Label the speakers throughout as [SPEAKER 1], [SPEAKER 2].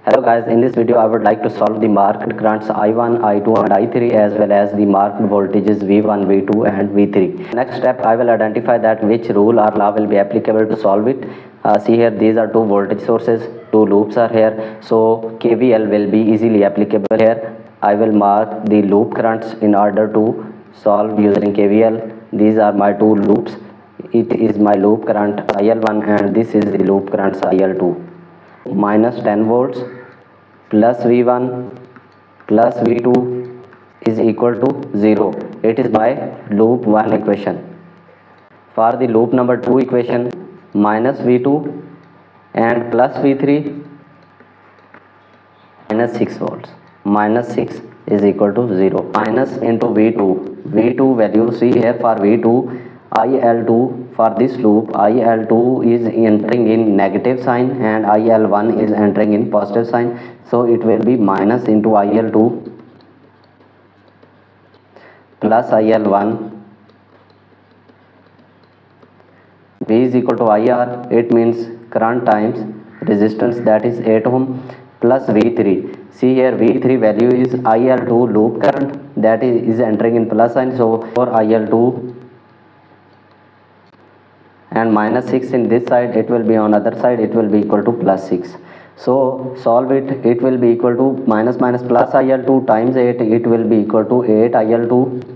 [SPEAKER 1] Hello guys, in this video I would like to solve the marked currents I1, I2 and I3 as well as the marked voltages V1, V2 and V3. Next step I will identify that which rule or law will be applicable to solve it. See here, these are two voltage sources, two loops are here, so KVL will be easily applicable here. I will mark the loop currents in order to solve using KVL. These are my two loops. It is my loop current IL1 and this is the loop current IL2. Minus 10 volts plus V1 plus V2 is equal to 0. It is by loop 1 equation. For the loop number 2 equation, minus V2 and plus V3 minus 6 volts. Minus 6 is equal to 0. Minus into V2. V2 value, see here for V2, IL2 for this loop, IL2 is entering in negative sign and IL1 is entering in positive sign. So it will be minus into IL2 plus IL1. V is equal to IR. It means current times resistance, that is 8 ohm, plus V3. See here, V3 value is IL2 loop current, that is entering in plus sign. So for IL2 and minus 6 in this side, it will be on other side, it will be equal to plus 6. So solve it, it will be equal to minus minus plus IL2 times 8, it will be equal to 8 IL2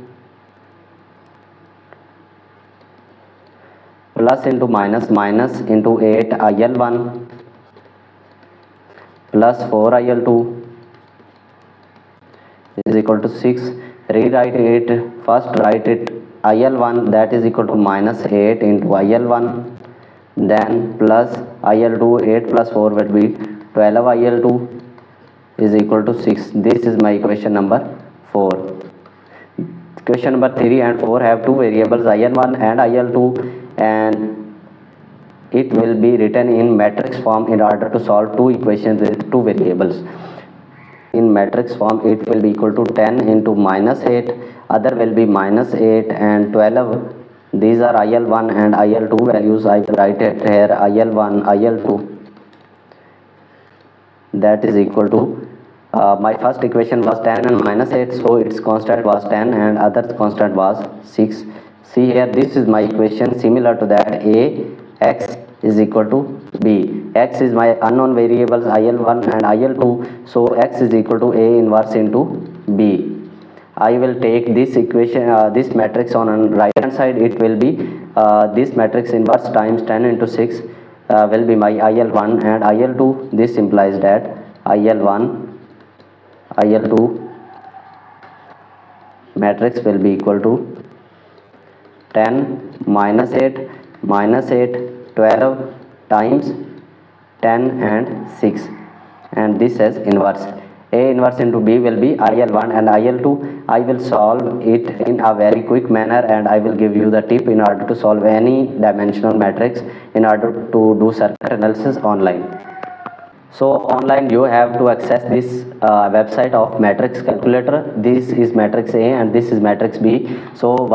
[SPEAKER 1] plus into minus minus into 8 IL1 plus 4 IL2 is equal to 6. Rewrite it, first write it IL1, that is equal to minus 8 into IL1, then plus IL2, 8 plus 4 will be 12 IL2 is equal to 6. This is my equation number 4. Question number 3 and 4 have two variables IL1 and IL2, and it will be written in matrix form in order to solve two equations with two variables. In matrix form, it will be equal to 10 into minus 8, other will be minus 8 and 12. These are IL1 and IL2 values. I will write it here, IL1, IL2, that is equal to my first equation was 10 and minus 8, so its constant was 10 and other constant was 6. See here, this is my equation similar to that. A x is equal to b. X is my unknown variables IL1 and IL2, so x is equal to A inverse into b. I will take this equation, this matrix on right hand side. It will be this matrix inverse times 10 into 6 will be my IL1 and IL2. This implies that IL1 IL2 matrix will be equal to 10 minus 8 minus 8 12 times 10 and 6, and this as inverse. A inverse into B will be IL1 and IL2. I will solve it in a very quick manner and I will give you the tip in order to solve any dimensional matrix in order to do circuit analysis online. So online you have to access this website of matrix calculator. This is matrix A and this is matrix B. So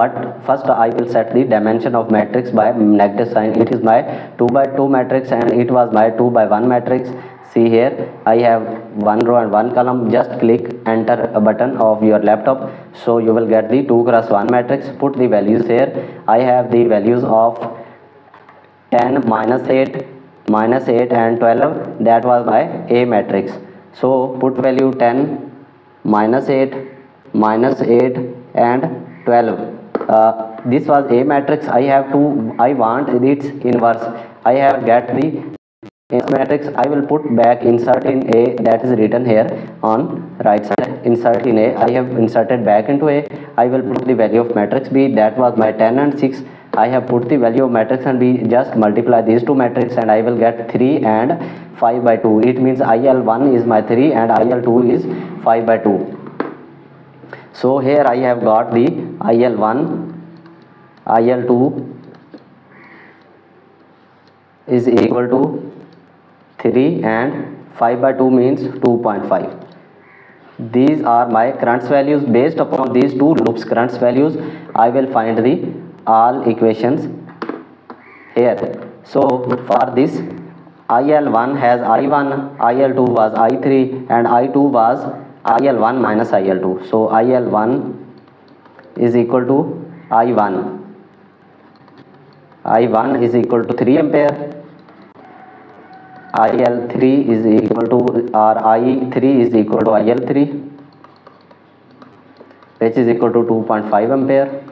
[SPEAKER 1] first I will set the dimension of matrix by negative sign. It is my 2 by 2 matrix and it was my 2 by 1 matrix. See here, I have one row and one column. Just click enter a button of your laptop, so you will get the 2 cross 1 matrix. Put the values here. I have the values of 10 minus 8 and 12, that was my A matrix. So put value 10 minus 8 and 12. This was A matrix. I want its inverse. I have get the matrix. I will put back insert in A, that is written here on right side. Insert in A. I have inserted back into A. I will put the value of matrix B, that was my 10 and 6. I have put the value of matrix and B, just multiply these two matrices and I will get 3 and 5 by 2. It means IL1 is my 3 and IL2 is 5 by 2. So here I have got the IL1, IL2 is equal to 3 and 5 by 2 means 2.5. These are my currents values. Based upon these two loops currents values, I will find the all equations here. So for this IL1 has I1, IL2 was I3, and I2 was IL1 minus IL2. So IL1 is equal to I1. I1 is equal to 3 ampere. IL3 is equal to, or I3 is equal to IL3, which is equal to 2.5 ampere.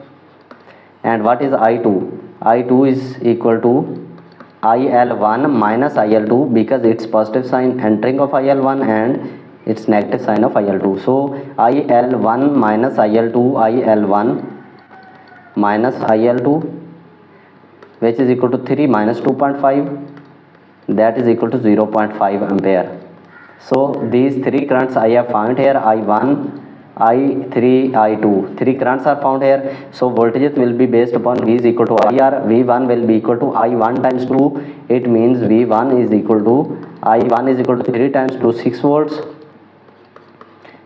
[SPEAKER 1] And what is I2? I2 is equal to IL1 minus IL2, because it's positive sign entering of IL1 and it's negative sign of IL2. So IL1 minus IL2, IL1 minus IL2, which is equal to 3 minus 2.5, that is equal to 0.5 ampere. So these three currents I have found here, I1, I3, I2, three currents are found here. So voltages will be based upon V is equal to IR. V1 will be equal to I1 times 2. It means V1 is equal to I1 is equal to 3 times 2, 6 volts,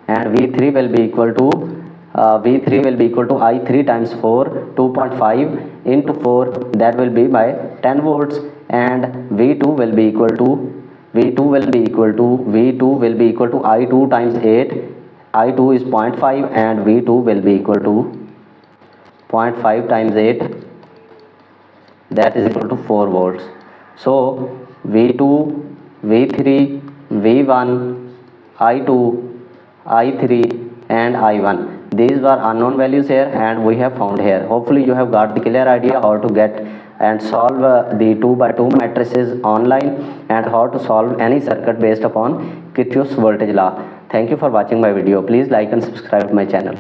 [SPEAKER 1] and V3 will be equal to I3 times 4, 2.5 into 4, that will be by 10 volts, and V2 will be equal to I2 times 8. I2 is 0.5 and V2 will be equal to 0.5 times 8, that is equal to 4 volts. So V2, V3, V1, I2, I3 and I1, these were unknown values here and we have found here. Hopefully you have got the clear idea how to get and solve the 2x2 matrices online, and how to solve any circuit based upon Kirchhoff's voltage law. Thank you for watching my video. Please like and subscribe to my channel.